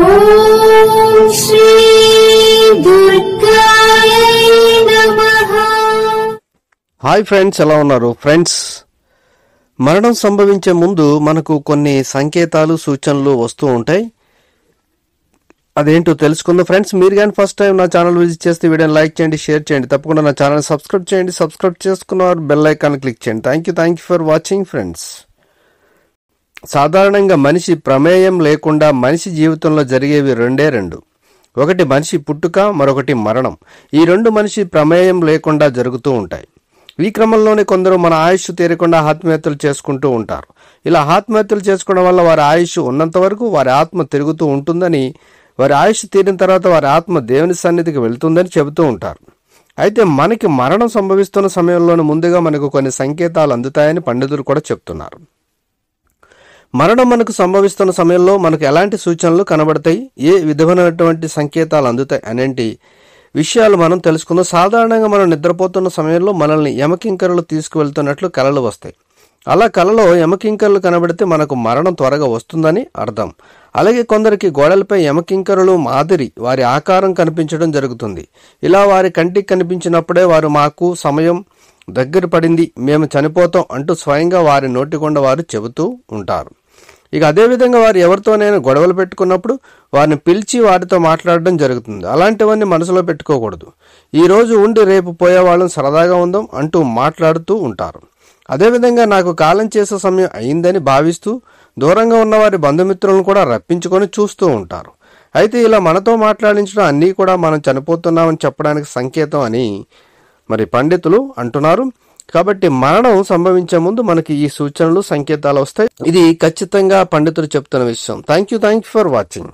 ఓం శ్రీ దుర్గాయ నమః. Hi friends, ఎలా ఉన్నారు ఫ్రెండ్స్? మరణం సంభవించే ముందు మనకు కొన్ని సంకేతాలు సూచనలు వస్తూ ఉంటాయి. అదేంటో తెలుసుకుందాం ఫ్రెండ్స్. మీరు కానీ ఫస్ట్ టైం నా ఛానల్ విజిట్ చేస్తే వీడియోని లైక్ చేయండి, షేర్ చేయండి. తప్పకుండా నా ఛానల్ సబ్స్క్రైబ్ చేయండి. సబ్స్క్రైబ్ చేసుకున్నవారు బెల్ ఐకాన్ క్లిక్ చేయండి. Thank you for watching friends. సాధారణంగా మనిషి ప్రమేయం లేకుండా మనిషి జీవితంలో జరిగేవి రెండు. ఒకటి మనిషి పుట్టుక, మరొకటి మరణం. ఈ రెండు మనిషి ప్రమేయం లేకుండా జరుగుతూ ఉంటాయి. ఈ క్రమంలోనే కొందరు మన ఆయుష్ తీరకుండా ఆత్మహత్యలు చేసుకుంటూ ఉంటారు. ఇలా ఆత్మహత్యలు చేసుకోవడం వల్ల వారి ఆయుష్ ఉన్నంత వరకు వారి ఆత్మ తిరుగుతూ ఉంటుందని, వారి ఆయుష్ తీరిన తర్వాత వారి ఆత్మ దేవుని సన్నిధికి వెళ్తుందని చెబుతూ ఉంటారు. అయితే మనకి మరణం సంభవిస్తున్న సమయంలోనే ముందుగా మనకు కొన్ని సంకేతాలు అందుతాయని పండితులు కూడా చెప్తున్నారు. మరణం మనకు సంభవిస్తున్న సమయంలో మనకు ఎలాంటి సూచనలు కనబడతాయి, ఏ విధమైనటువంటి సంకేతాలు అందుతాయి అనేంటి విషయాలు మనం తెలుసుకుందాం. సాధారణంగా మనం నిద్రపోతున్న సమయంలో మనల్ని యమకింకరులు తీసుకువెళ్తున్నట్లు కలలు వస్తాయి. అలా కలలో యమకింకరులు కనబడితే మనకు మరణం త్వరగా వస్తుందని అర్థం. అలాగే కొందరికి గోడలపై యమకింకరులు మాదిరి వారి ఆకారం కనిపించడం జరుగుతుంది. ఇలా వారి కంటికి కనిపించినప్పుడే వారు మాకు సమయం దగ్గర పడింది, మేము చనిపోతాం అంటూ స్వయంగా వారి నోటికొండ వారు చెబుతూ ఉంటారు. ఇక అదేవిధంగా వారు ఎవరితోనైనా గొడవలు పెట్టుకున్నప్పుడు వారిని పిలిచి వారితో మాట్లాడడం జరుగుతుంది. అలాంటివన్నీ మనసులో పెట్టుకోకూడదు. ఈ రోజు ఉండి రేపు పోయే వాళ్ళని సరదాగా ఉందాం అంటూ మాట్లాడుతూ ఉంటారు. అదేవిధంగా నాకు కాలం చేసే సమయం అయిందని భావిస్తూ దూరంగా ఉన్న వారి బంధుమిత్రులను కూడా రప్పించుకొని చూస్తూ ఉంటారు. అయితే ఇలా మనతో మాట్లాడించడం అన్నీ కూడా మనం చనిపోతున్నామని చెప్పడానికి సంకేతం అని మరి పండితులు అంటున్నారు. కాబట్టి మరణం సంభవించే ముందు మనకి ఈ సూచనలు సంకేతాలు వస్తాయి. ఇది ఖచ్చితంగా పండితులు చెప్తున్న విషయం. Thank you for watching.